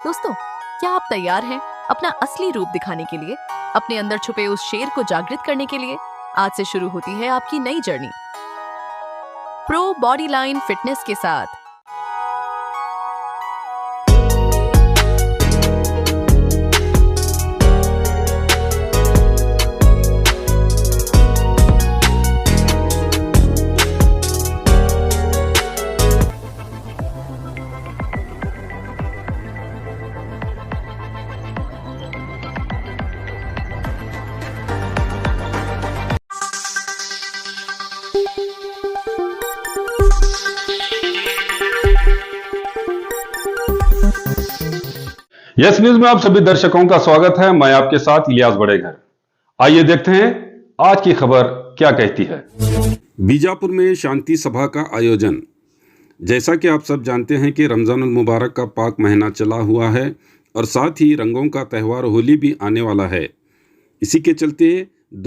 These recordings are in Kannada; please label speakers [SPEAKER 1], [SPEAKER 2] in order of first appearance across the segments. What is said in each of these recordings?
[SPEAKER 1] दोस्तों, क्या आप तैयार हैं अपना असली रूप दिखाने के लिए, अपने अंदर छुपे उस शेर को जागृत करने के लिए? आज से शुरू होती है आपकी नई journey pro body line fitness के साथ।
[SPEAKER 2] यस न्यूज में आप सभी दर्शकों का स्वागत है। मैं आपके साथ इलियास बड़ेघर। आइए देखते हैं आज की खबर क्या कहती है।
[SPEAKER 3] बीजापुर में शांति सभा का आयोजन। जैसा कि आप सब जानते हैं कि रमज़ानुल मुबारक का पाक महीना चला हुआ है और साथ ही रंगों का त्यौहार होली भी आने वाला है। इसी के चलते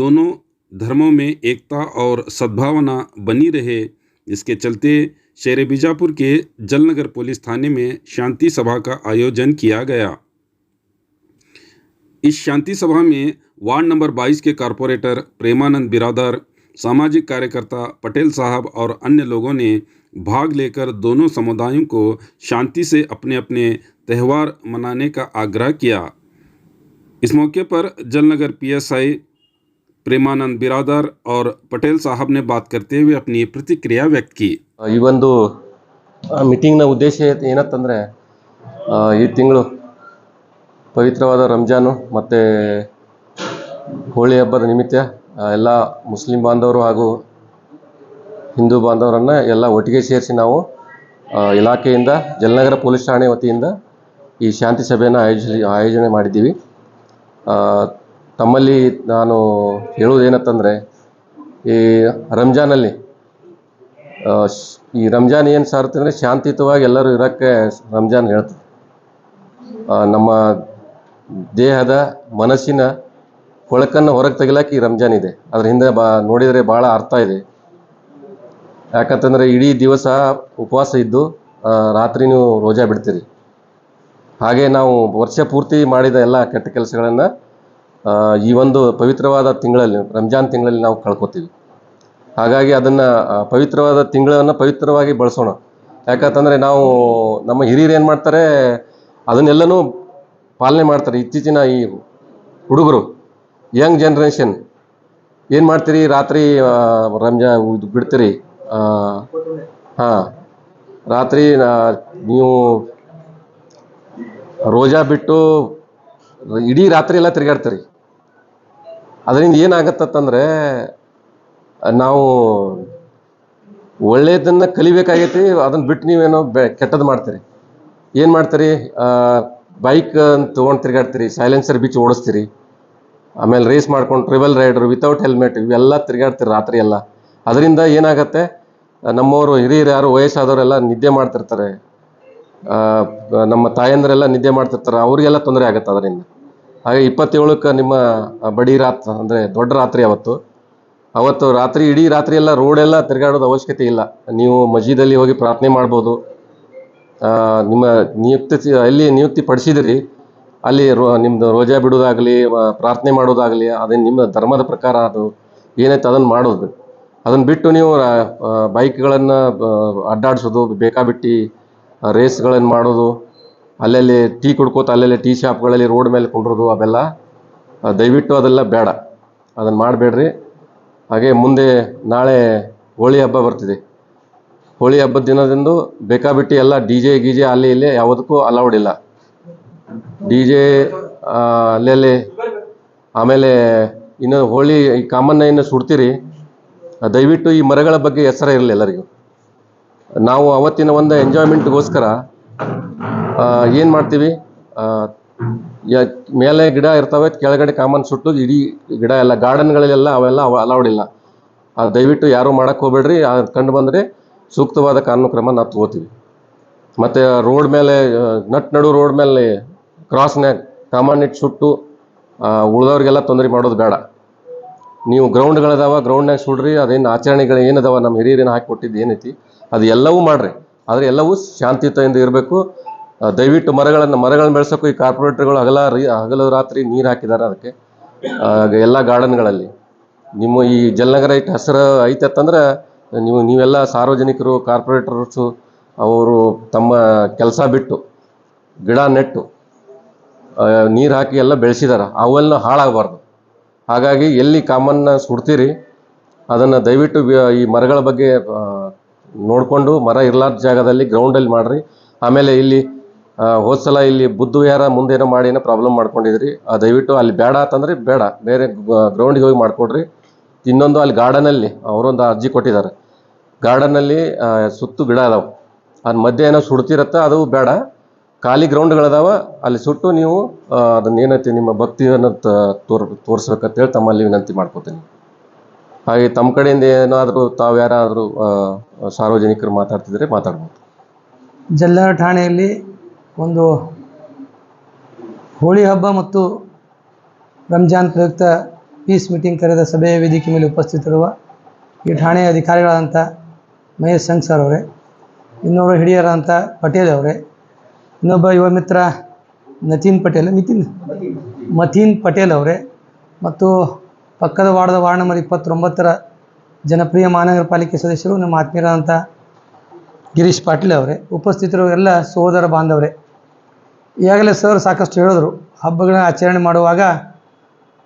[SPEAKER 3] दोनों धर्मों में एकता और सद्भावना बनी रहे, इसके चलते शहर बीजापुर के जलनगर पुलिस थाने में शांति सभा का आयोजन किया गया। इस शांति सभा में वार्ड नंबर 22 के कारपोरेटर प्रेमानंद बिरादर, सामाजिक कार्यकर्ता पटेल साहब और अन्य लोगों ने भाग लेकर दोनों समुदायों को शांति से अपने अपने त्यौहार मनाने का आग्रह किया। इस मौके पर जलनगर पीएसआई प्रेमानंद बिरादर और पटेल साहब ने बात करते हुए अपनी प्रतिक्रिया व्यक्त की।
[SPEAKER 4] ಈ ಒಂದು ಮೀಟಿಂಗ್ನ ಉದ್ದೇಶ ಏನಂತಂದರೆ ಈ ತಿಂಗಳು ಪವಿತ್ರವಾದ ರಂಜಾನು ಮತ್ತು ಹೋಳಿ ಹಬ್ಬದ ನಿಮಿತ್ತ ಎಲ್ಲ ಮುಸ್ಲಿಂ ಬಾಂಧವರು ಹಾಗೂ ಹಿಂದೂ ಬಾಂಧವರನ್ನು ಎಲ್ಲ ಒಟ್ಟಿಗೆ ಸೇರಿಸಿ ನಾವು ಇಲಾಖೆಯಿಂದ ಜಲನಗರ ಪೊಲೀಸ್ ಠಾಣೆ ವತಿಯಿಂದ ಈ ಶಾಂತಿ ಸಭೆಯನ್ನು ಆಯೋಜನೆ ಮಾಡಿದ್ದೀವಿ। ತಮ್ಮಲ್ಲಿ ನಾನು ಹೇಳುವುದೇನಂತಂದರೆ ಈ ರಂಜಾನಲ್ಲಿ ಈ ರಂಜಾನ್ ಏನು ಸಾರುತ್ತೆ ಅಂದರೆ ಶಾಂತಿಯುತವಾಗಿ ಎಲ್ಲರೂ ಇರೋಕ್ಕೆ ರಂಜಾನ್ ಹೇಳ್ತದೆ। ನಮ್ಮ ದೇಹದ ಮನಸ್ಸಿನ ಕೊಳಕನ್ನು ಹೊರಗೆ ತೆಗಿಲಾಕ ಈ ರಂಜಾನ್ ಇದೆ। ಅದ್ರ ಹಿಂದೆ ನೋಡಿದರೆ ಭಾಳ ಅರ್ಥ ಇದೆ। ಯಾಕಂತಂದರೆ ಇಡೀ ದಿವಸ ಉಪವಾಸ ಇದ್ದು ರಾತ್ರಿ ನೀವು ರೋಜಾ ಬಿಡ್ತೀರಿ। ಹಾಗೆ ನಾವು ವರ್ಷ ಪೂರ್ತಿ ಮಾಡಿದ ಎಲ್ಲ ಕೆಟ್ಟ ಕೆಲಸಗಳನ್ನು ಈ ಒಂದು ಪವಿತ್ರವಾದ ತಿಂಗಳಲ್ಲಿ ರಂಜಾನ್ ತಿಂಗಳಲ್ಲಿ ನಾವು ಕಳ್ಕೊತೀವಿ। ಹಾಗಾಗಿ ಅದನ್ನು ಪವಿತ್ರವಾದ ತಿಂಗಳನ್ನು ಪವಿತ್ರವಾಗಿ ಬಳಸೋಣ। ಯಾಕಂತಂದರೆ ನಾವು ನಮ್ಮ ಹಿರಿಯರು ಏನು ಮಾಡ್ತಾರೆ ಅದನ್ನೆಲ್ಲನೂ ಪಾಲನೆ ಮಾಡ್ತಾರೆ। ಇತ್ತೀಚಿನ ಈ ಹುಡುಗರು ಯಂಗ್ ಜನ್ರೇಷನ್ ಏನು ಮಾಡ್ತೀರಿ, ರಾತ್ರಿ ಬಿಡ್ತೀರಿ। ರಾತ್ರಿ ನೀವು ರೋಜಾ ಬಿಟ್ಟು ಇಡೀ ರಾತ್ರಿ ಎಲ್ಲ ತಿರುಗಾಡ್ತೀರಿ। ಅದರಿಂದ ಏನಾಗತ್ತಂದರೆ ನಾವು ಒಳ್ಳೆಯದನ್ನು ಕಲಿಬೇಕಾಗೈತಿ, ಅದನ್ನು ಬಿಟ್ಟು ನೀವೇನೋ ಕೆಟ್ಟದ್ದು ಮಾಡ್ತೀರಿ। ಏನು ಮಾಡ್ತೀರಿ, ಬೈಕ್ ತೊಗೊಂಡು ತಿರುಗಾಡ್ತೀರಿ, ಸೈಲೆನ್ಸರ್ ಬಿಚ್ಚಿ ಓಡಿಸ್ತೀರಿ, ಆಮೇಲೆ ರೇಸ್ ಮಾಡ್ಕೊಂಡು ಟ್ರಿಬಲ್ ರೈಡರ್ ವಿತೌಟ್ ಹೆಲ್ಮೆಟ್ ಇವೆಲ್ಲ ತಿರುಗಾಡ್ತೀರಿ ರಾತ್ರಿ ಎಲ್ಲ। ಅದರಿಂದ ಏನಾಗುತ್ತೆ, ನಮ್ಮವರು ಹಿರಿಯರು ಯಾರು ವಯಸ್ಸಾದವರೆಲ್ಲ ನಿದ್ದೆ ಮಾಡ್ತಿರ್ತಾರೆ, ನಮ್ಮ ತಾಯಂದರೆಲ್ಲ ನಿದ್ದೆ ಮಾಡ್ತಿರ್ತಾರೆ, ಅವರಿಗೆಲ್ಲ ತೊಂದರೆ ಆಗುತ್ತೆ ಅದರಿಂದ। ಹಾಗೆ 27ಕ್ಕೆ ನಿಮ್ಮ ಬಡಿ ರಾತ್ ಅಂದರೆ ದೊಡ್ಡ ರಾತ್ರಿ ಅವತ್ತು ರಾತ್ರಿ ಇಡೀ ರಾತ್ರಿ ಎಲ್ಲ ರೋಡೆಲ್ಲ ತಿರುಗಾಡೋದು ಅವಶ್ಯಕತೆ ಇಲ್ಲ। ನೀವು ಮಸ್ಜಿದಲ್ಲಿ ಹೋಗಿ ಪ್ರಾರ್ಥನೆ ಮಾಡ್ಬೋದು। ನಿಮ್ಮ ನಿಯುಕ್ತಿ ಪಡಿಸಿದಿರಿ ಅಲ್ಲಿ ನಿಮ್ಮದು ರೋಜಾ ಬಿಡೋದಾಗಲಿ ಪ್ರಾರ್ಥನೆ ಮಾಡೋದಾಗಲಿ ಅದೇನು ನಿಮ್ಮ ಧರ್ಮದ ಪ್ರಕಾರ ಅದು ಏನೈತೆ ಅದನ್ನು ಮಾಡೋದು। ಅದನ್ನು ಬಿಟ್ಟು ನೀವು ಬೈಕ್ಗಳನ್ನು ಅಡ್ಡಾಡಿಸೋದು, ಬೇಕಾಬಿಟ್ಟು ರೇಸ್ಗಳನ್ನು ಮಾಡೋದು, ಅಲ್ಲಲ್ಲಿ ಟೀ ಕುಡ್ಕೋತ ಅಲ್ಲಲ್ಲಿ ಟೀ ಶಾಪ್ಗಳಲ್ಲಿ ರೋಡ್ ಮೇಲೆ ಕುಂಡ್ರೋದು, ಅವೆಲ್ಲ ದಯವಿಟ್ಟು ಅದೆಲ್ಲ ಬೇಡ, ಅದನ್ನು ಮಾಡಬೇಡ್ರಿ। ಹಾಗೆ ಮುಂದೆ ನಾಳೆ ಹೋಳಿ ಹಬ್ಬ ಬರ್ತಿದೆ। ಹೋಳಿ ಹಬ್ಬದ ದಿನದಂದು ಬೇಕಾಬಿಟ್ಟು ಎಲ್ಲ DJ ಗೀಜೆ ಅಲ್ಲಿ ಇಲ್ಲೇ ಯಾವುದಕ್ಕೂ ಅಲೌಡ್ ಇಲ್ಲ। DJ ಅಲ್ಲಲ್ಲಿ ಆಮೇಲೆ ಇನ್ನು ಹೋಳಿ ಈ ಕಾಮನ್ನ ಇನ್ನು ಸುಡ್ತೀರಿ, ದಯವಿಟ್ಟು ಈ ಮರಗಳ ಬಗ್ಗೆ ಹೆಸರ ಇರಲಿ ಎಲ್ಲರಿಗೂ। ನಾವು ಅವತ್ತಿನ ಒಂದು ಎಂಜಾಯ್ಮೆಂಟ್ಗೋಸ್ಕರ ಏನು ಮಾಡ್ತೀವಿ, ಮೇಲೆ ಗಿಡ ಇರ್ತವೆ, ಕೆಳಗಡೆ ಕಾಮನ್ ಸುಟ್ಟು ಇಡೀ ಗಿಡ ಎಲ್ಲ ಗಾರ್ಡನ್ಗಳಲ್ಲೆಲ್ಲ ಅವೆಲ್ಲ ಅಲೌಡ್ ಇಲ್ಲ। ದಯವಿಟ್ಟು ಯಾರೂ ಮಾಡೋಕ್ಕೆ ಹೋಗ್ಬೇಡ್ರಿ। ಕಂಡು ಬಂದರೆ ಸೂಕ್ತವಾದ ಕಾನೂನು ಕ್ರಮ ನಾವು ತಗೋತೀವಿ। ಮತ್ತು ರೋಡ್ ಮೇಲೆ ನಡು ರೋಡ್ ಮೇಲೆ ಕ್ರಾಸ್ನ್ಯಾಗ ಕಾಮನ್ ಇಟ್ಟು ಸುಟ್ಟು ಉಳಿದವ್ರಿಗೆಲ್ಲ ತೊಂದರೆ ಮಾಡೋದು ಬೇಡ। ನೀವು ಗ್ರೌಂಡ್ಗಳಿದಾವೆ, ಗ್ರೌಂಡ್ನಾಗ ಸುಡ್ರಿ, ಅದೇನು ಆಚರಣೆಗಳು ಏನದಾವ ನಮ್ಮ ಹಿರಿಯರೇನು ಹಾಕಿಕೊಟ್ಟಿದ್ದು ಏನೈತಿ ಅದು ಎಲ್ಲವೂ ಮಾಡಿರಿ, ಆದರೆ ಎಲ್ಲವೂ ಶಾಂತಿಯುತದಿಂದ ಇರಬೇಕು। ದಯವಿಟ್ಟು ಮರಗಳನ್ನ ಬೆಳೆಸೋಕ್ಕೂ ಈ ಕಾರ್ಪೊರೇಟರ್ಗಳು ಹಗಲು ರಾತ್ರಿ ನೀರು ಹಾಕಿದ್ದಾರೆ ಅದಕ್ಕೆ ಎಲ್ಲ ಗಾರ್ಡನ್ಗಳಲ್ಲಿ. ನಿಮ್ಮ ಈ ಜಲನಗರ ಇಟ್ಟು ಹೆಸರು ಐತಂದ್ರೆ ನೀವೆಲ್ಲ ಸಾರ್ವಜನಿಕರು, ಕಾರ್ಪೊರೇಟರ್ಸು ಅವರು ತಮ್ಮ ಕೆಲಸ ಬಿಟ್ಟು ಗಿಡ ನೆಟ್ಟು ನೀರು ಹಾಕಿ ಎಲ್ಲ ಬೆಳೆಸಿದ್ದಾರೆ. ಅವೆಲ್ಲ ಹಾಳಾಗಬಾರ್ದು. ಹಾಗಾಗಿ ಎಲ್ಲಿ ಕಾಮನ್ನ ಸುಡ್ತೀರಿ ಅದನ್ನು ದಯವಿಟ್ಟು ಈ ಮರಗಳ ಬಗ್ಗೆ ನೋಡಿಕೊಂಡು ಮರ ಇರ್ಲಾರ್ದ ಜಾಗದಲ್ಲಿ ಗ್ರೌಂಡಲ್ಲಿ ಮಾಡಿರಿ. ಆಮೇಲೆ ಇಲ್ಲಿ ಹೋದ್ಸಲ ಇಲ್ಲಿ ಬುದ್ಧ ವಿಹಾರ ಮುಂದೇನೋ ಮಾಡಿ ಏನೋ ಪ್ರಾಬ್ಲಮ್ ಮಾಡ್ಕೊಂಡಿದ್ರಿ. ದಯವಿಟ್ಟು ಅಲ್ಲಿ ಬೇಡ ಅಂತಂದ್ರೆ ಬೇಡ, ಬೇರೆ ಗ್ರೌಂಡಿಗೆ ಹೋಗಿ ಮಾಡಿಕೊಡ್ರಿ. ಇನ್ನೊಂದು ಅಲ್ಲಿ ಗಾರ್ಡನಲ್ಲಿ ಅವರೊಂದು ಅರ್ಜಿ ಕೊಟ್ಟಿದ್ದಾರೆ. ಗಾರ್ಡನ್ನಲ್ಲಿ ಸುತ್ತು ಗಿಡ ಅದಾವೆ, ಅದ್ರ ಮಧ್ಯೆ ಏನೋ ಸುಡ್ತಿರತ್ತ, ಅದು ಬೇಡ. ಖಾಲಿ ಗ್ರೌಂಡ್ಗಳದಾವ, ಅಲ್ಲಿ ಸುಟ್ಟು ನೀವು ಅದನ್ನ ಏನೈತಿ ನಿಮ್ಮ ಭಕ್ತಿಯನ್ನು ತೋರಿಸ್ಬೇಕಂತೇಳಿ ತಮ್ಮಲ್ಲಿ ವಿನಂತಿ ಮಾಡ್ಕೋತೀನಿ. ಹಾಗೆ ತಮ್ಮ ಕಡೆಯಿಂದ ಏನಾದರೂ ತಾವು ಯಾರಾದರೂ ಸಾರ್ವಜನಿಕರು ಮಾತಾಡ್ತಿದ್ರೆ ಮಾತಾಡ್ಬೋದು.
[SPEAKER 5] ಜಲ್ನಗರ ಠಾಣೆಯಲ್ಲಿ ಒಂದು ಹೋಳಿ ಹಬ್ಬ ಮತ್ತು ರಂಜಾನ್ ಪ್ರಯುಕ್ತ ಪೀಸ್ ಮೀಟಿಂಗ್ ಕರೆದ ಸಭೆಯ ವೇದಿಕೆ ಮೇಲೆ ಉಪಸ್ಥಿತರಿರುವ ಈ ಠಾಣೆಯ ಅಧಿಕಾರಿಗಳಾದಂಥ ಮಹೇಶ್ ಸಂಘ್ ಸರ್ ಅವರೇ, ಇನ್ನೊಬ್ಬರು ಹಿರಿಯರಾದಂಥ ಪಟೇಲ್ ಅವರೇ, ಇನ್ನೊಬ್ಬ ಯುವ ಮಿತ್ರ ಮತೀನ್ ಪಟೇಲ್ ಅವರೇ, ಮತ್ತು ಪಕ್ಕದ ವಾರ್ಡ್ ನಂಬರ್ 29ರ ಜನಪ್ರಿಯ ಮಹಾನಗರ ಪಾಲಿಕೆ ಸದಸ್ಯರು ನಮ್ಮ ಆತ್ಮೀಯರಾದಂಥ ಗಿರೀಶ್ ಪಾಟೀಲ್ ಅವರೇ, ಉಪಸ್ಥಿತರು ಎಲ್ಲ ಸಹೋದರ ಬಾಂಧವರೇ. ಈಗಾಗಲೇ ಸರ್ ಸಾಕಷ್ಟು ಹೇಳಿದ್ರು. ಹಬ್ಬಗಳನ್ನ ಆಚರಣೆ ಮಾಡುವಾಗ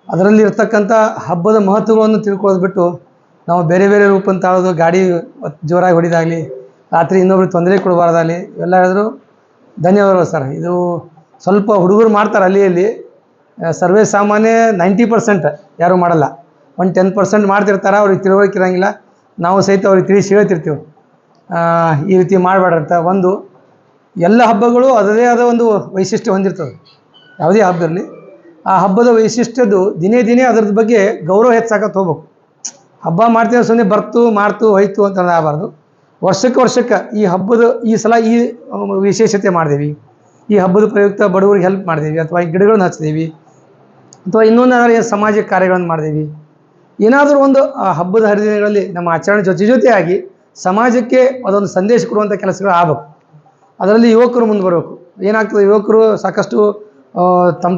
[SPEAKER 5] ಅದರಲ್ಲಿ ಇರ್ತಕ್ಕಂಥ ಹಬ್ಬದ ಮಹತ್ವಗಳನ್ನು ತಿಳ್ಕೊಳ್ಳೋದು ಬಿಟ್ಟು ನಾವು ಬೇರೆ ಬೇರೆ ರೂಪನ್ನು ತಾಳೋದು, ಗಾಡಿ ಜೋರಾಗಿ ಹೊಡಿದಾಗಲಿ, ರಾತ್ರಿ ಇನ್ನೊಬ್ರಿಗೆ ತೊಂದರೆ ಕೊಡಬಾರ್ದಾಗಲಿ ಇವೆಲ್ಲ ಹೇಳಿದ್ರು. ಧನ್ಯವಾದಗಳು ಸರ್. ಇದು ಸ್ವಲ್ಪ ಹುಡುಗರು ಮಾಡ್ತಾರೆ ಅಲ್ಲಿ ಸರ್ವೇ ಸಾಮಾನ್ಯ 90% ಯಾರೂ ಮಾಡಲ್ಲ. 10% ಮಾಡ್ತಿರ್ತಾರೆ, ಅವ್ರಿಗೆ ತಿಳುವಳಿಕೆ ಇರೋಂಗಿಲ್ಲ. ನಾವು ಸಹಿತ ಅವ್ರಿಗೆ ತಿಳಿಸಿ ಹೇಳ್ತಿರ್ತೀವಿ ಈ ರೀತಿ ಮಾಡಬೇಡ್ರಂತ. ಒಂದು ಎಲ್ಲ ಹಬ್ಬಗಳು ಅದರದೇ ಆದ ಒಂದು ವೈಶಿಷ್ಟ್ಯ ಹೊಂದಿರ್ತದೆ. ಯಾವುದೇ ಹಬ್ಬ ಇರಲಿ, ಆ ಹಬ್ಬದ ವೈಶಿಷ್ಟ್ಯದ್ದು ದಿನೇ ದಿನೇ ಅದರದ ಬಗ್ಗೆ ಗೌರವ ಹೆಚ್ಚಾಕತ್ತೆ ಹೋಗ್ಬೇಕು. ಹಬ್ಬ ಮಾಡ್ತೀವಿ ಸುಮ್ಮನೆ ಮಾಡ್ತು ಹೋಯ್ತು ಅಂತ ಆಗಬಾರ್ದು. ವರ್ಷಕ್ಕೆ ಈ ಸಲ ಈ ವಿಶೇಷತೆ ಮಾಡಿದೀವಿ, ಈ ಹಬ್ಬದ ಪ್ರಯುಕ್ತ ಬಡವರಿಗೆ ಹೆಲ್ಪ್ ಮಾಡಿದೀವಿ, ಅಥವಾ ಈ ಗಿಡಗಳನ್ನು ಹಚ್ಚಿದೀವಿ, ಅಥವಾ ಇನ್ನೊಂದು ಸಮಾಜ ಕಾರ್ಯಗಳನ್ನು ಮಾಡಿದೀವಿ. ಏನಾದರೂ ಒಂದು ಆ ಹಬ್ಬದ ಹರಿದಿನಗಳಲ್ಲಿ ನಮ್ಮ ಆಚರಣೆ ಜೊತೆಯಾಗಿ ಸಮಾಜಕ್ಕೆ ಅದೊಂದು ಸಂದೇಶ ಕೊಡುವಂಥ ಕೆಲಸಗಳು ಆಗಬೇಕು. ಅದರಲ್ಲಿ ಯುವಕರು ಮುಂದೆ ಬರಬೇಕು. ಏನಾಗ್ತದೆ, ಯುವಕರು ಸಾಕಷ್ಟು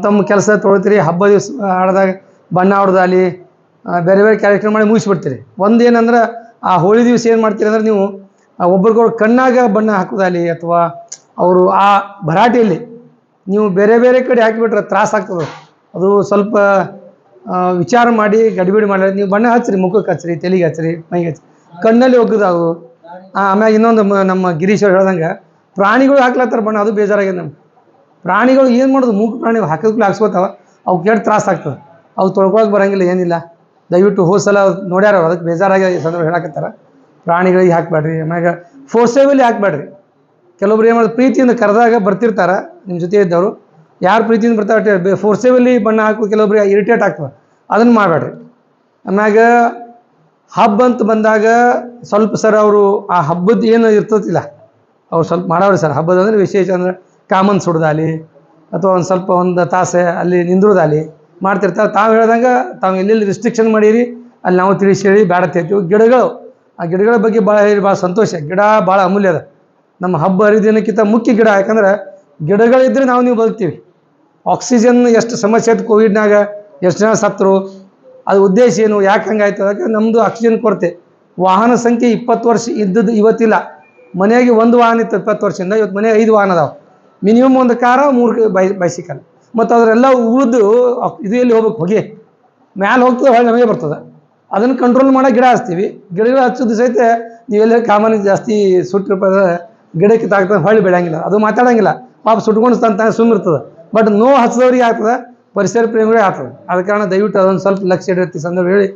[SPEAKER 5] ತಮ್ಮ ಕೆಲಸ ತೊಗೊಳ್ತೀರಿ. ಹಬ್ಬ ದಿವಸ ಆಡಿದಾಗ ಬಣ್ಣ ಆಡೋದಾಗಲಿ ಬೇರೆ ಬೇರೆ ಕಾರ್ಯಕ್ರಮ ಮಾಡಿ ಮುಗಿಸ್ಬಿಡ್ತೀರಿ. ಒಂದೇನಂದ್ರೆ ಆ ಹೋಳಿ ದಿವಸ ಏನು ಮಾಡ್ತೀರಿ ಅಂದ್ರೆ ನೀವು ಒಬ್ರಿಗೊಬ್ರು ಕಣ್ಣಾಗ ಬಣ್ಣ ಹಾಕೋದಾಗಲಿ, ಅಥವಾ ಅವರು ಆ ಭರಾಟೆಯಲ್ಲಿ ನೀವು ಬೇರೆ ಬೇರೆ ಕಡೆ ಹಾಕಿಬಿಟ್ರೆ ತ್ರಾಸ ಆಗ್ತದೆ. ಅದು ಸ್ವಲ್ಪ ವಿಚಾರ ಮಾಡಿ ಗಡಿಬಿಡಿ ಮಾಡಿ ನೀವು ಬಣ್ಣ ಹಚ್ಚಿರಿ, ಮುಖಕ್ಕೆ ಹಚ್ಚಿರಿ, ತಲೆಗೆ ಹಚ್ಚಿರಿ, ಮೈಗೆ ಹಚ್ಚಿರಿ, ಕಣ್ಣಲ್ಲಿ ಒಗ್ಗೋದಾಗು. ಆಮ್ಯಾಗ ಇನ್ನೊಂದು ನಮ್ಮ ಗಿರೀಶ್ ಅವ್ರು ಹೇಳ್ದಂಗೆ ಪ್ರಾಣಿಗಳು ಹಾಕ್ಲತ್ತಾರೆ ಬಣ್ಣ, ಅದು ಬೇಜಾರಾಗಿದೆ ನಮ್ಗೆ. ಪ್ರಾಣಿಗಳು ಏನು ಮಾಡೋದು, ಮೂಕು ಪ್ರಾಣಿ ಹಾಕಿದ್ಕೂ ಹಾಕ್ಸ್ಕೊತಾವ, ಅವು ಕೆಟ್ಟು ತ್ರಾಸ ಆಗ್ತದೆ. ಅವು ತೊಳ್ಕೊಳಕ್ಕೆ ಬರೋಂಗಿಲ್ಲ, ಏನಿಲ್ಲ. ದಯವಿಟ್ಟು ಹೋದ್ಸಲ ನೋಡ್ಯಾರ, ಅದಕ್ಕೆ ಬೇಜಾರಾಗಿ ಸಂದರ್ಭ ಹೇಳಾಕತ್ತಾರ. ಪ್ರಾಣಿಗಳಿಗೆ ಹಾಕಬೇಡ್ರಿ, ಆಮ್ಯಾಗ ಫೋರ್ಸೇಬಲಿ ಹಾಕಬೇಡ್ರಿ. ಕೆಲವೊಬ್ರು ಏನು ಮಾಡೋದು, ಪ್ರೀತಿಯಿಂದ ಕರೆದಾಗ ಬರ್ತಿರ್ತಾರೆ ನಿಮ್ಮ ಜೊತೆ ಇದ್ದವರು, ಯಾರು ಪ್ರೀತಿಯಿಂದ ಬರ್ತಾರೆ ಫೋರ್ಸೇಬಲಿ ಬಣ್ಣ ಹಾಕೋ ಕೆಲವೊಬ್ರಿಗೆ ಇರಿಟೇಟ್ ಆಗ್ತದೆ, ಅದನ್ನು ಮಾಡಬೇಡ್ರಿ. ಆಮ್ಯಾಗ ಹಬ್ಬ ಅಂತ ಬಂದಾಗ ಸ್ವಲ್ಪ ಸರ್ ಅವರು ಆ ಹಬ್ಬದ ಏನು ಇರ್ತತಿಲ್ಲ ಅವ್ರು ಸ್ವಲ್ಪ ಮಾಡವ್ರಿ ಸರ್. ಹಬ್ಬದಂದ್ರೆ ವಿಶೇಷ ಅಂದರೆ ಕಾಮನ್ ಸುಡ್ದಾಲಿ, ಅಥವಾ ಒಂದು ಸ್ವಲ್ಪ ಒಂದು ತಾಸೆ ಅಲ್ಲಿ ನಿಂದ್ರದಾಲಿ ಮಾಡ್ತಿರ್ತಾರೆ. ತಾವು ಹೇಳ್ದಂಗೆ ತಾವು ಎಲ್ಲೆಲ್ಲಿ ರಿಸ್ಟ್ರಿಕ್ಷನ್ ಮಾಡೀರಿ ಅಲ್ಲಿ ನಾವು ತಿಳಿಸಿ ಹೇಳಿ ಬೇಡ ತಿಳ್ತೀವಿ. ಆ ಗಿಡಗಳ ಬಗ್ಗೆ ಭಾಳ ಸಂತೋಷ. ಗಿಡ ಭಾಳ ಅಮೂಲ್ಯ ಅದ. ನಮ್ಮ ಹಬ್ಬ ಹರಿದಿನಕ್ಕಿಂತ ಮುಖ್ಯ ಗಿಡ. ಯಾಕಂದ್ರೆ ಗಿಡಗಳಿದ್ದರೆ ನೀವು ಬದುಕ್ತೀವಿ. ಆಕ್ಸಿಜನ್ ಎಷ್ಟು ಸಮಸ್ಯೆ ಆಯ್ತು ಕೋವಿಡ್ನಾಗ, ಎಷ್ಟು ಜನ ಸತ್ತರು, ಅದು ಉದ್ದೇಶ ಏನು, ಯಾಕೆ ಹಂಗಾಯ್ತು? ಅದಕ್ಕೆ ನಮ್ಮದು ಆಕ್ಸಿಜನ್ ಕೊರತೆ. ವಾಹನ ಸಂಖ್ಯೆ 20 ವರ್ಷ ಇದ್ದದ್ದು ಇವತ್ತಿಲ್ಲ. ಮನೆಯಾಗೆ ಒಂದು ವಾಹನ ಇತ್ತು 20 ವರ್ಷದಿಂದ, ಇವತ್ತು ಮನೆಗೆ 5 ವಾಹನ ಅದಾವೆ. ಮಿನಿಮಮ್ ಒಂದು ಕಾರ, 3 ಬೈಸಿಕಲ್. ಮತ್ತು ಅದರೆಲ್ಲ ಉಳಿದು ಇದು ಎಲ್ಲಿ ಹೋಗ್ಬೇಕು, ಹೊಗೆ ಮ್ಯಾಲೆ ಹೋಗ್ತದೆ, ಹೊಳೆ ನಮಗೆ ಬರ್ತದೆ. ಅದನ್ನು ಕಂಟ್ರೋಲ್ ಮಾಡೋ ಗಿಡ ಹಚ್ತೀವಿ. ಗಿಡಗಳು ಹಚ್ಚೋದು ಸಹಿತ ನೀವೆಲ್ಲ ಕಾಮನ್ ಜಾಸ್ತಿ ಸುಟ್ಟಿರ್ಬೋದು, ಗಿಡಕ್ಕೆ ತಾಗ್ತದೆ, ಹೊಳ್ಳಿ ಬೆಳೆಯಂಗಿಲ್ಲ, ಅದು ಮಾತಾಡೋಂಗಿಲ್ಲ. ಪಾಪ ಸುಟ್ಕೊಂಡು ತಂತಾನೆ ಸುಮ್ಮಿರ್ತದೆ. ಬಟ್ ನೋವು ಹಚ್ಚದವ್ರಿಗೆ ಆಗ್ತದೆ, ಪರಿಸರ ಪ್ರೇಮಿಗಳೇ ಆಗ್ತದೆ. ಆದ ಕಾರಣ ದಯವಿಟ್ಟು ಅದೊಂದು ಸ್ವಲ್ಪ ಲಕ್ಷ್ಯ ಇಡುತ್ತೆ ಸಂದರ್ಭ ಹೇಳಿ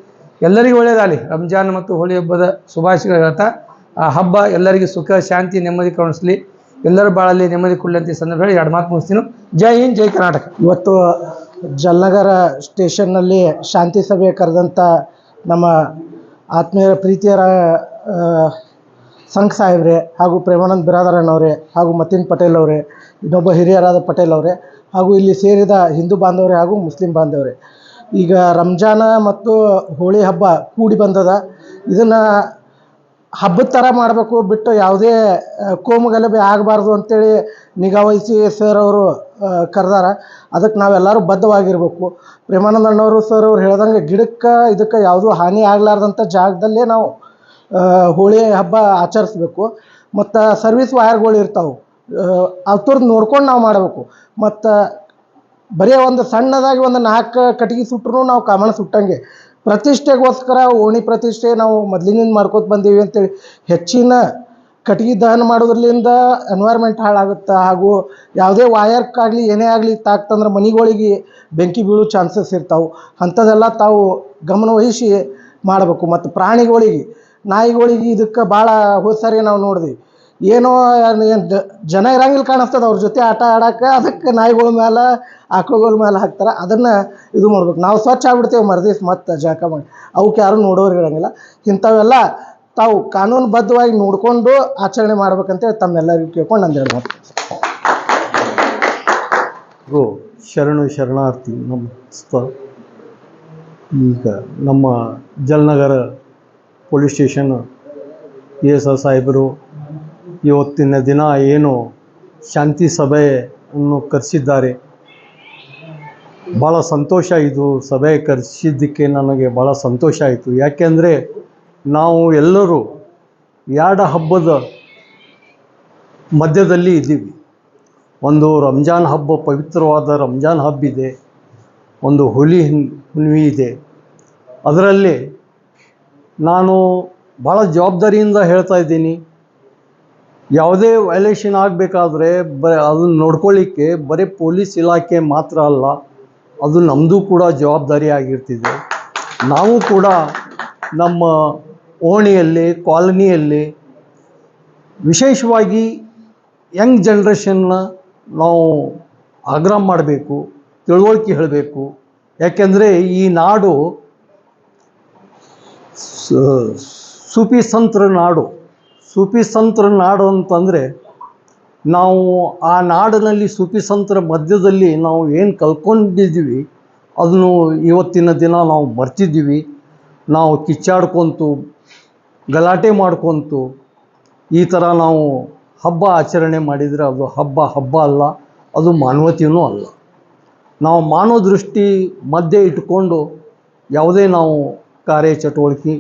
[SPEAKER 5] ಎಲ್ಲರಿಗೂ ಒಳ್ಳೆಯದಾಗಲಿ. ರಂಜಾನ್ ಮತ್ತು ಹೋಳಿ ಹಬ್ಬದ ಶುಭಾಶಯಗಳು ಹೇಳ್ತಾ, ಆ ಹಬ್ಬ ಎಲ್ಲರಿಗೂ ಸುಖ, ಶಾಂತಿ, ನೆಮ್ಮದಿ ಕರುಣಿಸಲಿ, ಎಲ್ಲರ ಬಾಳಲ್ಲಿ ನೆಮ್ಮದಿ ಕೊಡಲಿ ಸಂದರ್ಭ ಹೇಳಿ 2 ಮಾತು ಮುಗಿಸ್ತೀನಿ. ಜೈ ಹಿಂದ್, ಜೈ ಕರ್ನಾಟಕ.
[SPEAKER 6] ಇವತ್ತು ಜಲನಗರ ಸ್ಟೇಷನ್ನಲ್ಲಿ ಶಾಂತಿ ಸಭೆ ಕರೆದಂಥ ನಮ್ಮ ಆತ್ಮೀಯ ಪ್ರೀತಿಯರ ಸಂಘ ಸಾಹೇಬ್ರೆ, ಹಾಗೂ ಪ್ರೇಮಾನಂದ್ ಬಿರಾದರಣ್ಣವರೇ, ಹಾಗೂ ಮತೀನ್ ಪಟೇಲ್ ಅವರೇ, ಇನ್ನೊಬ್ಬ ಹಿರಿಯರಾದ ಪಟೇಲ್ ಅವರೇ, ಹಾಗೂ ಇಲ್ಲಿ ಸೇರಿದ ಹಿಂದೂ ಬಾಂಧವರೇ ಹಾಗೂ ಮುಸ್ಲಿಂ ಬಾಂಧವರೇ, ಈಗ ರಂಜಾನ ಮತ್ತು ಹೋಳಿ ಹಬ್ಬ ಕೂಡಿ ಬಂದದ. ಇದನ್ನು ಹಬ್ಬದ ಥರ ಮಾಡಬೇಕು ಬಿಟ್ಟು ಯಾವುದೇ ಕೋಮು ಗಲಭೆ ಆಗಬಾರ್ದು ಅಂತೇಳಿ ನಿಗಾವಹಿಸಿ ಸರ್ ಅವರು ಕರೆದಾರ. ಅದಕ್ಕೆ ನಾವೆಲ್ಲರೂ ಬದ್ಧವಾಗಿರಬೇಕು. ಪ್ರೇಮಾನಂದ ಅಣ್ಣವರು ಸರ್ ಅವ್ರು ಹೇಳ್ದಂಗೆ ಗಿಡಕ್ಕೆ ಇದಕ್ಕೆ ಯಾವುದೂ ಹಾನಿ ಆಗಲಾರ್ದಂಥ ಜಾಗದಲ್ಲೇ ನಾವು ಹೋಳಿ ಹಬ್ಬ ಆಚರಿಸ್ಬೇಕು. ಮತ್ತು ಸರ್ವಿಸ್ ವೈರ್ಗಳು ಇರ್ತಾವೆ, ಅವ್ರದ್ದು ನೋಡ್ಕೊಂಡು ನಾವು ಮಾಡಬೇಕು. ಮತ್ತು ಬರೀ ಒಂದು ಸಣ್ಣದಾಗಿ ಒಂದು 4 ಕಟ್ಟಿಗೆ ಸುಟ್ಟರು ನಾವು ಕಾಮಣ್ಣ ಸುಟ್ಟಂಗೆ. ಪ್ರತಿಷ್ಠೆಗೋಸ್ಕರ ಓಣಿ ಪ್ರತಿಷ್ಠೆ ನಾವು ಮೊದಲಿನಿಂದ ಮಾಡ್ಕೊತ ಬಂದೀವಿ ಅಂತೇಳಿ ಹೆಚ್ಚಿನ ಕಟ್ಟಿಗೆ ದಹನ ಮಾಡೋದ್ರಲ್ಲಿಂದ ಎನ್ವೈರ್ಮೆಂಟ್ ಹಾಳಾಗುತ್ತೆ. ಹಾಗೂ ಯಾವುದೇ ವಾಯರ್ಕ್ಕಾಗಲಿ ಏನೇ ಆಗಲಿ ತಾಕ್ತಂದ್ರೆ ಮನೆಗಳಿಗೆ ಬೆಂಕಿ ಬೀಳೋ ಚಾನ್ಸಸ್ ಇರ್ತಾವೆ. ಅಂಥದ್ದೆಲ್ಲ ತಾವು ಗಮನವಹಿಸಿ ಮಾಡಬೇಕು. ಮತ್ತು ಪ್ರಾಣಿಗಳಿಗೆ, ನಾಯಿಗಳಿಗೆ ಇದಕ್ಕೆ ಭಾಳ ಹೋದ ಸಾರಿ ನಾವು ನೋಡಿದ್ವಿ, ಏನೋ ಜನ ಇರಂಗಿಲ್ಲ ಕಾಣಿಸ್ತದೆ ಅವ್ರ ಜೊತೆ ಆಟ ಆಡೋಕ್ಕೆ, ಅದಕ್ಕೆ ನಾಯಿಗಳ ಮೇಲೆ ಆಕಳುಗಳ ಮೇಲೆ ಹಾಕ್ತಾರೆ. ಅದನ್ನು ಇದು ಮಾಡ್ಬೇಕು. ನಾವು ಸ್ವಚ್ಛ ಆಗ್ಬಿಡ್ತೇವೆ ಮರುದಿವ್ಸ ಮತ್ತೆ ಜಳಕ ಮಾಡಿ, ಅವಕ್ಕೆ ಯಾರೂ ನೋಡೋರು ಇರೋಂಗಿಲ್ಲ. ಇಂಥವೆಲ್ಲ ತಾವು ಕಾನೂನುಬದ್ಧವಾಗಿ ನೋಡಿಕೊಂಡು ಆಚರಣೆ ಮಾಡ್ಬೇಕಂತೇಳಿ ತಮ್ಮೆಲ್ಲರಿಗೂ ಕೇಳ್ಕೊಂಡು ನಂದು ಹೇಳ್ಬೋದು.
[SPEAKER 7] ಶರಣಾರ್ಥಿ ನಮಸ್ತೆ. ಈಗ ನಮ್ಮ ಜಲನಗರ ಪೊಲೀಸ್ ಸ್ಟೇಷನ್ ESI ಸಾಹೇಬರು ಇವತ್ತಿನ ದಿನ ಏನು ಶಾಂತಿ ಸಭೆಯನ್ನು ಕರೆಸಿದ್ದಾರೆ, ಭಾಳ ಸಂತೋಷ. ಇದು ಸಭೆ ಕರೆಸಿದ್ದಕ್ಕೆ ನನಗೆ ಭಾಳ ಸಂತೋಷ ಆಯಿತು. ಯಾಕೆಂದರೆ ನಾವು ಎಲ್ಲರೂ 2 ಹಬ್ಬದ ಮಧ್ಯದಲ್ಲಿ ಇದ್ದೀವಿ. ಒಂದು ರಂಜಾನ್ ಹಬ್ಬ, ಪವಿತ್ರವಾದ ರಂಜಾನ್ ಹಬ್ಬ ಇದೆ, ಒಂದು ಹೋಲಿ ಹುಣ್ಣಿಮೆ ಇದೆ. ಅದರಲ್ಲಿ ನಾನು ಭಾಳ ಜವಾಬ್ದಾರಿಯಿಂದ ಹೇಳ್ತಾ ಇದ್ದೀನಿ, ಯಾವುದೇ ವೈಲೇಷನ್ ಆಗಬೇಕಾದ್ರೆ ಅದನ್ನು ನೋಡ್ಕೊಳ್ಳಿಕ್ಕೆ ಬರೀ ಪೊಲೀಸ್ ಇಲಾಖೆ ಮಾತ್ರ ಅಲ್ಲ, ಅದು ನಮ್ಮದು ಕೂಡ ಜವಾಬ್ದಾರಿ ಆಗಿರ್ತಿದೆ. ನಾವು ಕೂಡ ನಮ್ಮ ಓಣಿಯಲ್ಲಿ, ಕಾಲನಿಯಲ್ಲಿ ವಿಶೇಷವಾಗಿ ಯಂಗ್ ಜನ್ರೇಷನ್ನ ನಾವು ಆಗ್ರಹ ಮಾಡಬೇಕು, ತಿಳುವಳಿಕೆ ಹೇಳಬೇಕು. ಯಾಕೆಂದರೆ ಈ ನಾಡು ಸೂಫಿ ಸಂತರ ನಾಡು. ಸೂಫಿ ಸಂತರ ನಾಡು ಅಂತಂದರೆ ನಾವು ಆ ನಾಡಿನಲ್ಲಿ ಸೂಫಿ ಸಂತರ ಮಧ್ಯದಲ್ಲಿ ನಾವು ಏನು ಕಲ್ಕೊಂಡಿದ್ದೀವಿ ಅದನ್ನು ಇವತ್ತಿನ ದಿನ ನಾವು ಮರ್ತಿದ್ದೀವಿ. ನಾವು ಕಿಚ್ಚಾಡ್ಕೊತು, ಗಲಾಟೆ ಮಾಡ್ಕೊತು ಈ ಥರ ನಾವು ಹಬ್ಬ ಆಚರಣೆ ಮಾಡಿದರೆ ಅದು ಹಬ್ಬ ಅಲ್ಲ, ಅದು ಮಾನವತೆಯೂ ಅಲ್ಲ. ನಾವು ಮಾನವ ದೃಷ್ಟಿ ಮಧ್ಯೆ ಇಟ್ಕೊಂಡು ಯಾವುದೇ ನಾವು ಕಾರ್ಯಚಟುವಟಿಕೆ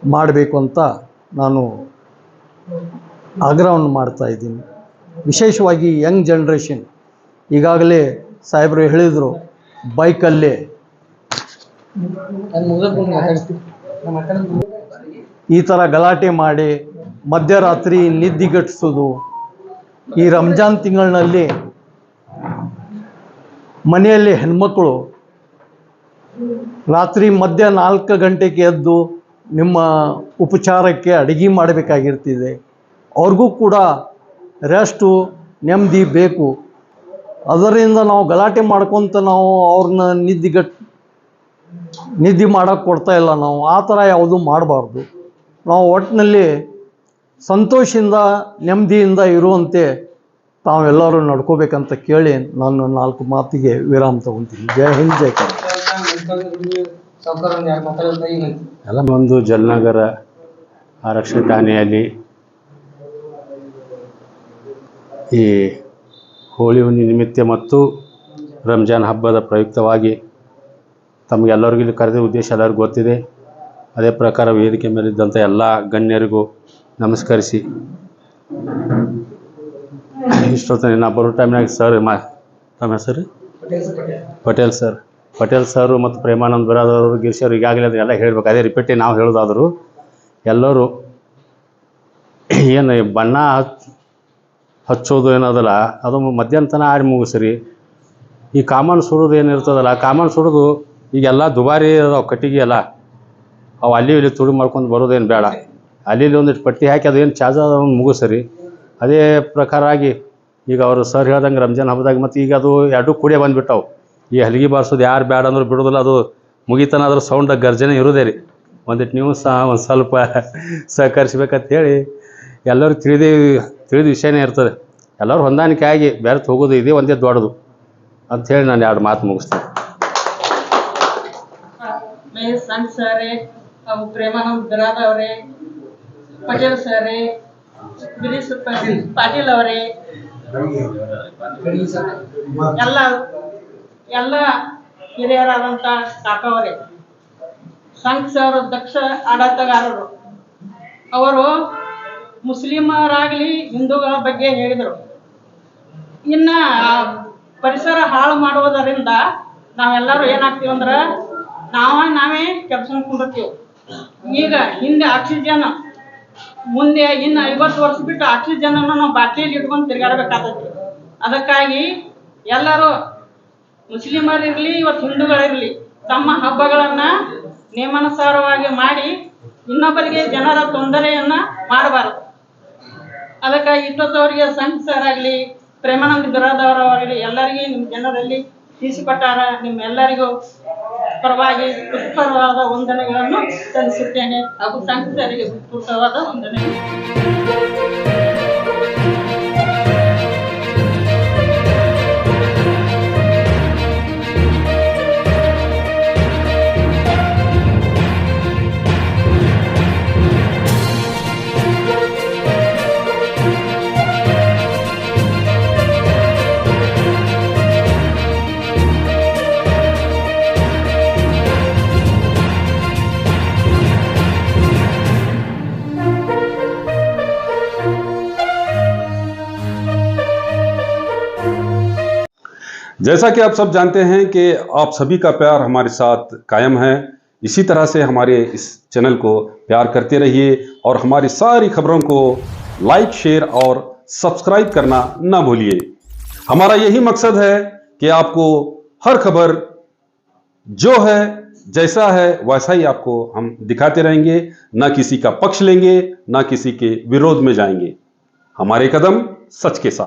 [SPEAKER 7] ಮಾಡಬೇಕು ಅಂತ ನಾನು ಆಗ್ರಹವನ್ನು ಮಾಡ್ತಾಯಿದ್ದೀನಿ. ವಿಶೇಷವಾಗಿ ಯಂಗ್ ಜನ್ರೇಷನ್, ಈಗಾಗಲೇ ಸಾಹೇಬರು ಹೇಳಿದರು, ಬೈಕಲ್ಲೇ ಈ ಥರ ಗಲಾಟೆ ಮಾಡಿ ಮಧ್ಯರಾತ್ರಿ ನಿದ್ದಿಗಟ್ಟಿಸೋದು. ಈ ರಂಜಾನ್ ತಿಂಗಳಿನಲ್ಲಿ ಮನೆಯಲ್ಲಿ ಹೆಣ್ಮಕ್ಕಳು ರಾತ್ರಿ ಮಧ್ಯ 4 ಗಂಟೆಗೆ ಎದ್ದು ನಿಮ್ಮ ಉಪಚಾರಕ್ಕೆ ಅಡುಗೆ ಮಾಡಬೇಕಾಗಿರ್ತಿದೆ. ಅವ್ರಿಗೂ ಕೂಡ ರೆಸ್ಟು, ನೆಮ್ಮದಿ ಬೇಕು. ಅದರಿಂದ ನಾವು ಗಲಾಟೆ ಮಾಡ್ಕೊತ ನಾವು ಅವ್ರನ್ನ ನಿದ್ದೆ ಮಾಡೋಕ್ಕೆ ಕೊಡ್ತಾಯಿಲ್ಲ. ನಾವು ಆ ಥರ ಯಾವುದೂ ಮಾಡಬಾರ್ದು. ನಾವು ಒಟ್ಟಿನಲ್ಲಿ ಸಂತೋಷದಿಂದ ನೆಮ್ಮದಿಯಿಂದ ಇರುವಂತೆ ತಾವೆಲ್ಲರೂ ನಡ್ಕೋಬೇಕಂತ ಕೇಳಿ ನಾನು 4 ಮಾತಿಗೆ ವಿರಾಮ ತಗೊತೀನಿ. ಜೈ ಹಿಂದ್, ಜೈ ಕರ್ನಾಟಕ.
[SPEAKER 8] ಎಲ್ಲ ಒಂದು ಜಲನಗರ ಆರಕ್ಷಣಾ ಠಾಣೆಯಲ್ಲಿ ಈ ಹೋಳಿ ಹುಣ್ಣಿಮೆ ನಿಮಿತ್ತ ಮತ್ತು ರಂಜಾನ್ ಹಬ್ಬದ ಪ್ರಯುಕ್ತವಾಗಿ ತಮಗೆಲ್ಲರಿಗೂ ಇಲ್ಲಿ ಕರೆದ ಉದ್ದೇಶ ಎಲ್ಲರಿಗೂ ಗೊತ್ತಿದೆ. ಅದೇ ಪ್ರಕಾರ ವೇದಿಕೆ ಮೇಲಿದ್ದಂಥ ಎಲ್ಲ ಗಣ್ಯರಿಗೂ ನಮಸ್ಕರಿಸಿ, ಇಷ್ಟೊತ್ತನೆ ನಾ ಬರೋ ಟೈಮ್ನಾಗ ಸರ್ ತಮ್ಮ ಹೆಸರು ಪಟೇಲ್ ಸರು ಮತ್ತು ಪ್ರೇಮಾನಂದ್ ಬಿರಾದರ್ ಗಿರೀಶ್ ಅವರು ಈಗಾಗಲೇ ಅದನ್ನೆಲ್ಲ ಹೇಳಬೇಕು. ಅದೇ ರಿಪೀಟಿ ನಾವು ಹೇಳೋದಾದರೂ ಎಲ್ಲರೂ ಏನು ಬಣ್ಣ ಹಚ್ಚೋದು ಏನದಲ್ಲ ಅದು ಮಧ್ಯಾಹ್ನ ತನಕ ಆರಿ ಮುಗಿಸ್ರಿ. ಈ ಕಾಮನ್ ಸುಡೋದು ಏನಿರ್ತದಲ್ಲ, ಕಾಮನ್ ಸುಡೋದು ಈಗೆಲ್ಲ ದುಬಾರಿ ಅದಾವೆ ಕಟ್ಟಿಗೆ ಎಲ್ಲ, ಅವು ಅಲ್ಲಿ ಇಲ್ಲಿ ತುಡು ಮಾಡ್ಕೊಂಡು ಬರೋದೇನು ಬೇಡ. ಅಲ್ಲಿ ಒಂದಿಟ್ಟು ಪಟ್ಟಿ ಹಾಕಿ ಅದೇನು ಚಾರ್ಜ್ ಅದನ್ನು ಮುಗಿಸ್ರಿ. ಅದೇ ಪ್ರಕಾರ ಆಗಿ ಈಗ ಅವರು ಸರ್ ಹೇಳ್ದಂಗೆ ರಂಜಾನ್ ಹಬ್ಬದಾಗ ಮತ್ತು ಈಗ ಅದು 2 ಕೂಡೇ ಬಂದುಬಿಟ್ಟವು. ಈ ಹಲಿಗೆ ಬಾರಿಸೋದು ಯಾರು ಬೇಡ ಅಂದ್ರೆ ಬಿಡೋದಿಲ್ಲ, ಅದು ಮುಗಿತಾನ ಅದ್ರ ಸೌಂಡ್ ಗರ್ಜನೆ ಇರೋದೇ ರೀ. ಒಂದಿಟ್ಟು ನೀವು ಸಹ ಒಂದು ಸ್ವಲ್ಪ ಸಹಕರಿಸ್ಬೇಕಂತ ಹೇಳಿ ಎಲ್ಲರೂ ತಿಳಿದ ವಿಷಯನೇ ಇರ್ತದೆ. ಎಲ್ಲರೂ ಹೊಂದಾಣಿಕೆ ಆಗಿ ಬೆರೆತು ಹೋಗೋದು ಇದೇ ಒಂದೇ ದೊಡ್ಡದು ಅಂಥೇಳಿ ನಾನು 2 ಮಾತು ಮುಗಿಸ್ತೀನಿ.
[SPEAKER 9] मैं संत सर है, अब प्रेमानंद बिरादर है, ಪಟೇಲ್ ಸರ್, ಗಿರೀಶ್ ಪಾಟೀಲ್ ಅವರೇ, ಎಲ್ಲ ಹಿರಿಯರಾದಂಥ ಕಾಕವರೇ, ಸಂಘ ಸರ್ ದಕ್ಷ ಆಡಳಿತಗಾರರು ಅವರು ಮುಸ್ಲಿಮರಾಗಲಿ ಹಿಂದೂಗಳ ಬಗ್ಗೆ ಹೇಳಿದರು. ಇನ್ನು ಪರಿಸರ ಹಾಳು ಮಾಡುವುದರಿಂದ ನಾವೆಲ್ಲರೂ ಏನಾಗ್ತೀವಿ ಅಂದ್ರೆ ನಾವೇ ಕೆಡ್ಸ್ಕೊಂಡ್ಬಿಡ್ತೀವಿ. ಈಗ ಹಿಂದೆ ಆಕ್ಸಿಜನ್, ಮುಂದೆ ಇನ್ನು 50 ವರ್ಷ ಬಿಟ್ಟು ಆಕ್ಸಿಜನ್ ಅನ್ನು ನಾವು ಬಾಟ್ಲಿಯಲ್ಲಿ ಇಟ್ಕೊಂಡು ತಿರುಗಾಡಬೇಕಾಗ್ತೈತಿ. ಅದಕ್ಕಾಗಿ ಎಲ್ಲರೂ ಮುಸ್ಲಿಮರಿರಲಿ ಇವತ್ತು ಹಿಂದೂಗಳಿರಲಿ ತಮ್ಮ ಹಬ್ಬಗಳನ್ನು ನಿಯಮಾನುಸಾರವಾಗಿ ಮಾಡಿ ಇನ್ನೊಬ್ಬರಿಗೆ ಜನರ ತೊಂದರೆಯನ್ನು ಮಾಡಬಾರದು. ಅದಕ್ಕಾಗಿ ಇಷ್ಟೊತ್ತವರಿಗೆ ಸಂಘ ಸರ್ ಆಗಲಿ, ಪ್ರೇಮಾನಂದ ಬಿರಾದವರವರಿಗೆ ಎಲ್ಲರಿಗೂ ನಿಮ್ಮ ಜನರಲ್ಲಿ ತಿಳಿಸಿಕೊಟ್ಟಾರ. ನಿಮ್ಮೆಲ್ಲರಿಗೂ ಪರವಾಗಿ ಉತ್ಕೃಷ್ಟವಾದ ವಂದನೆಗಳನ್ನು ಸಲ್ಲಿಸುತ್ತೇನೆ ಹಾಗೂ ಸಂಘರಿಗೆ ಉತ್ಕೃಷ್ಟವಾದ ವಂದನೆಗಳು.
[SPEAKER 2] जैसा कि आप सब जानते हैं कि आप सभी का प्यार हमारे साथ कायम है। इसी तरह से हमारे इस चैनल को प्यार करते रहिए और हमारी सारी खबरों को लाइक, शेयर और सब्सक्राइब करना ना भूलिए। हमारा यही मकसद है कि आपको हर खबर जो है जैसा है वैसा ही आपको हम दिखाते रहेंगे, ना किसी का पक्ष लेंगे, ना किसी के विरोध में जाएंगे। हमारे कदम सच के साथ।